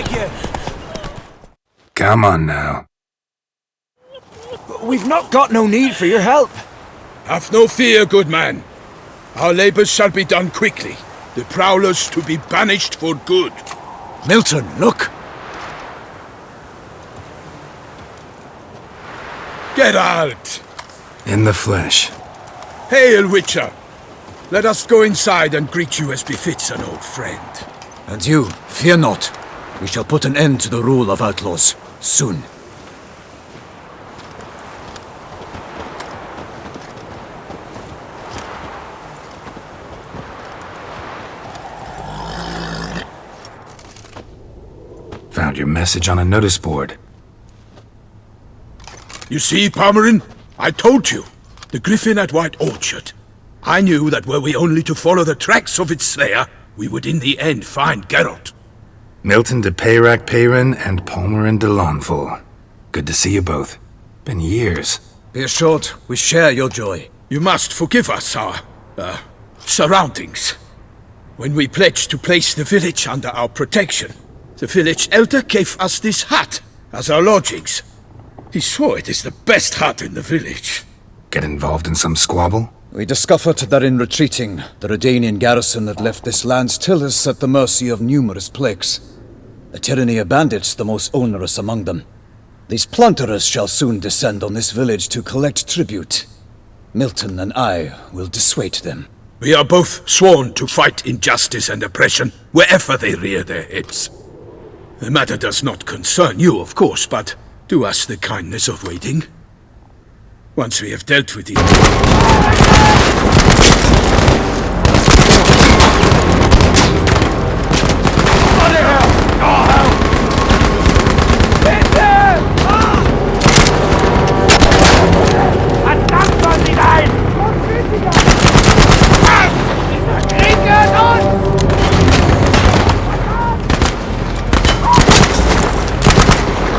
beg you. Come on now. We've not got no need for your help. Have no fear, good man. Our labors shall be done quickly. The prowlers to be banished for good. Milton, look! Get out! In the flesh. Hail, Witcher! Let us go inside and greet you as befits an old friend. And you, fear not. We shall put an end to the rule of outlaws, soon. Found your message on a notice board. You see, Palmerin? I told you. The griffin at White Orchard. I knew that were we only to follow the tracks of its slayer, we would in the end find Geralt. Milton de Peyrac Peyrin and Palmerin de Lawnful. Good to see you both. Been years. Be assured, we share your joy. You must forgive us our, surroundings. When we pledged to place the village under our protection, the village elder gave us this hut as our lodgings. He swore it is the best hut in the village. Get involved in some squabble? We discovered that in retreating, the Redanian garrison that left this land still is at the mercy of numerous plagues. A tyranny of bandits the most onerous among them. These plunderers shall soon descend on this village to collect tribute. Milton and I will dissuade them. We are both sworn to fight injustice and oppression wherever they rear their heads. The matter does not concern you, of course, but do us the kindness of waiting. Once we have dealt with you.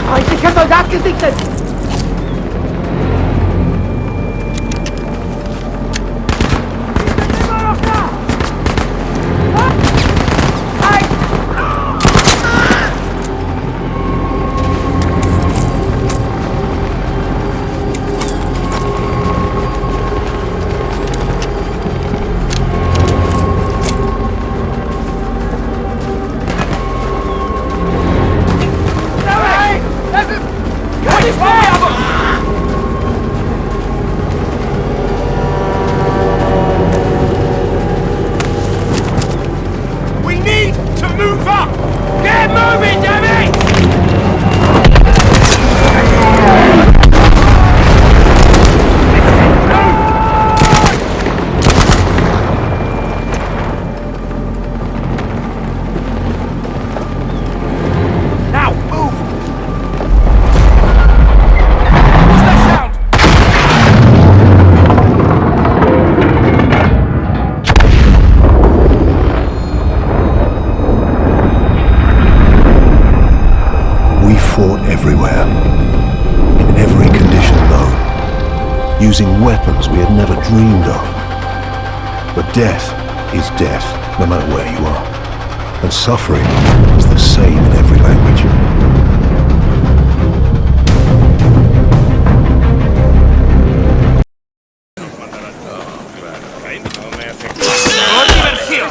Feindlicher Soldat gesichtet! Using weapons we had never dreamed of. But death is death, no matter where you are. And suffering is the same in every language.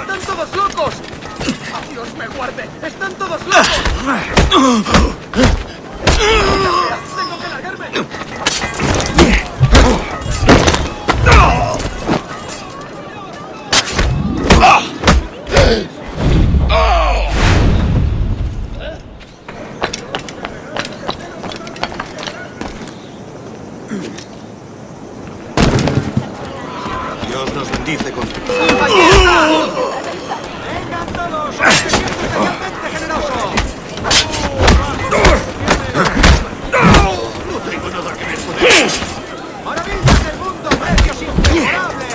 ¡Están todos locos! ¡Dios me guarde! ¡Están todos locos! ¡Tengo que largarme! Dios nos bendice con tu... ¡Aquí está! ¡Vengan todos! ¡Especialmente generoso! No tengo nada que ver con eso. ¡Maravillas del mundo! ¡Precios inmejorables!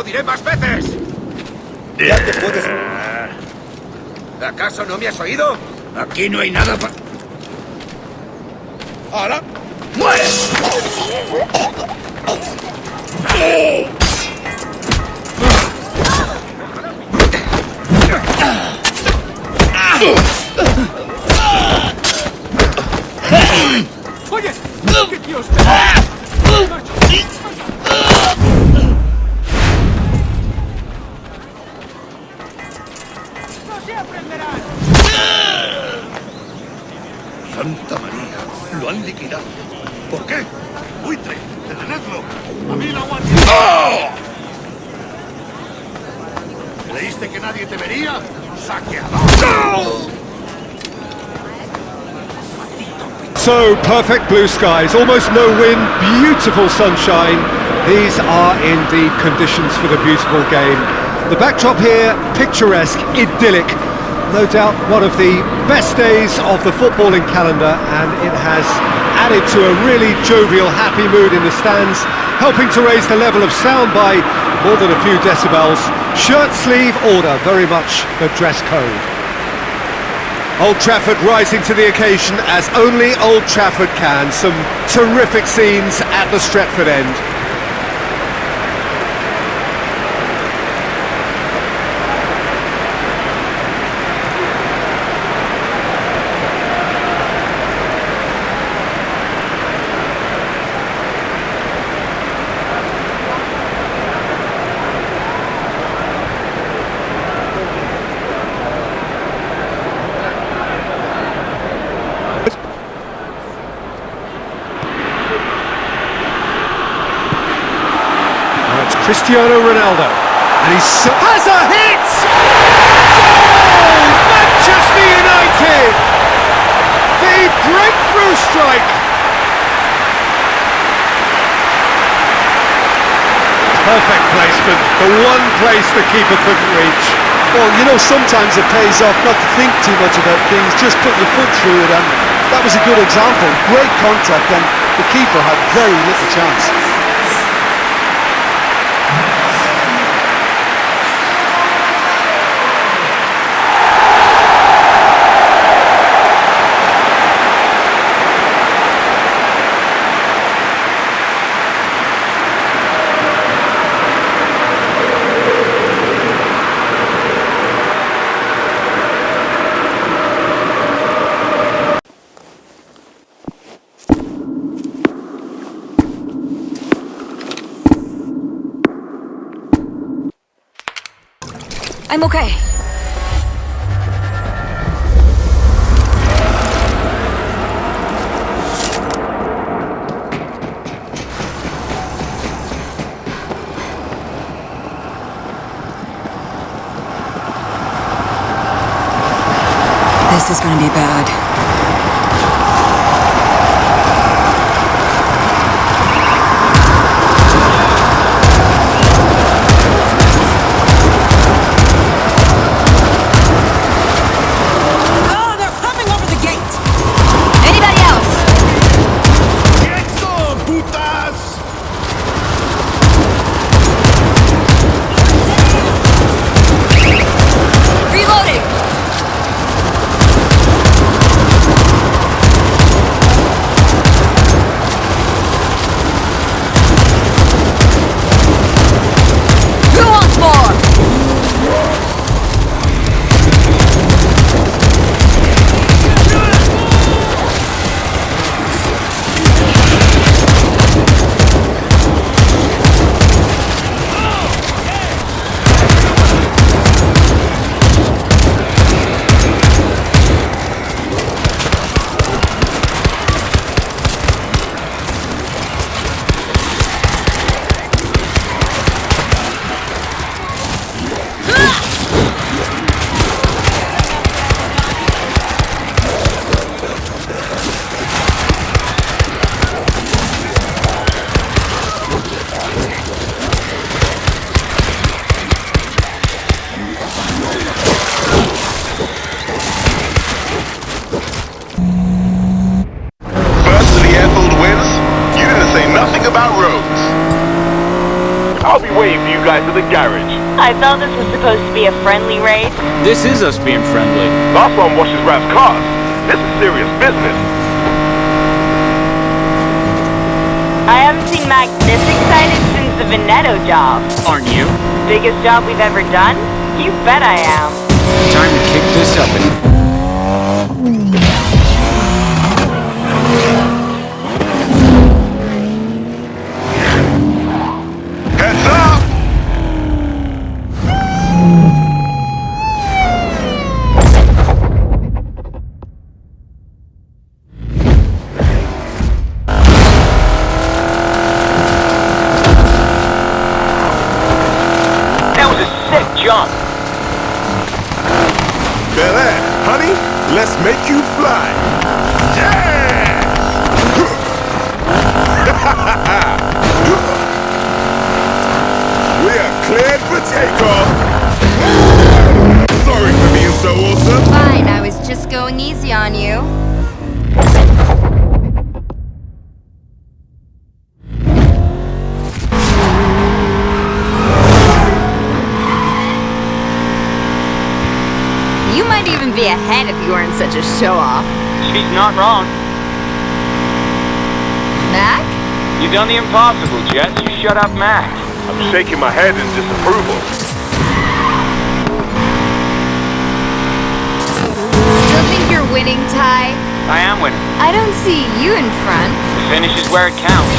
diré más veces! ¡Ya te puedes... ¿Acaso no me has oído? Aquí no hay nada para... ¡Ahora! ¡Muere! ¡Oye! ¡Que Dios te... ¡No se aprenderán! ¡Santa María! ¡Lo han liquidado! ¿Por qué? ¡Buitre! ¡Detenedlo! ¡A mí la guardia! ¿Creíste que nadie te vería? ¡Saqueador! So, perfect blue skies, almost no wind, beautiful sunshine. These are indeed conditions for the beautiful game. The backdrop here, picturesque, idyllic. No doubt one of the best days of the footballing calendar, and it has added to a really jovial, happy mood in the stands, helping to raise the level of sound by more than a few decibels. Shirt sleeve order, very much the dress code. Old Trafford rising to the occasion as only Old Trafford can. Some terrific scenes at the Stretford end. Cristiano Ronaldo, and he has a hit! Goal! Manchester United! The breakthrough strike! Perfect placement, the one place the keeper couldn't reach. Well, you know, sometimes it pays off not to think too much about things, just put your foot through it, and that was a good example. Great contact, and the keeper had very little chance. I'm okay. This is gonna be bad. I'll be waiting for you guys at the garage. I thought this was supposed to be a friendly raid. This is us being friendly. Last one washes Rap's cars. This is serious business. I haven't seen Mac this excited since the Veneto job. Aren't you? Biggest job we've ever done? You bet I am. Time to kick this up and... Heads up! That was a sick jump. Bel-Air, honey, let's make you fly. Yeah! We are cleared for takeoff. Sorry for being so awesome. Fine, I was just going easy on you. You might even be ahead if you weren't such a show-off. She's not wrong. Mac? You've done the impossible, Jess. You shut up Mac. I'm shaking my head in disapproval. Still think you're winning, Ty? I am winning. I don't see you in front. The finish is where it counts.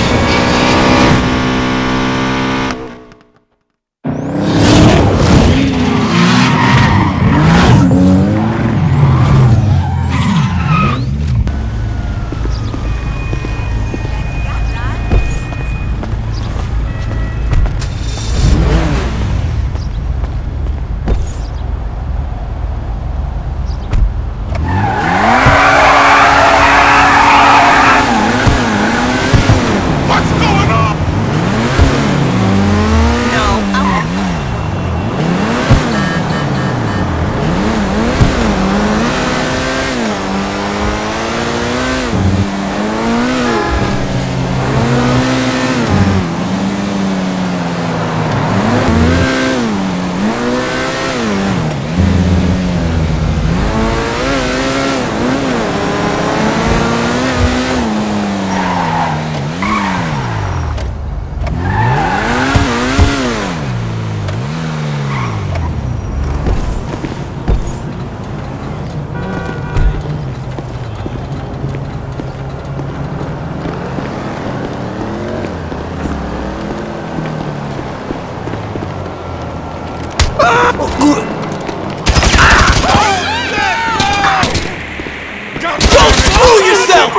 Go screw yourself!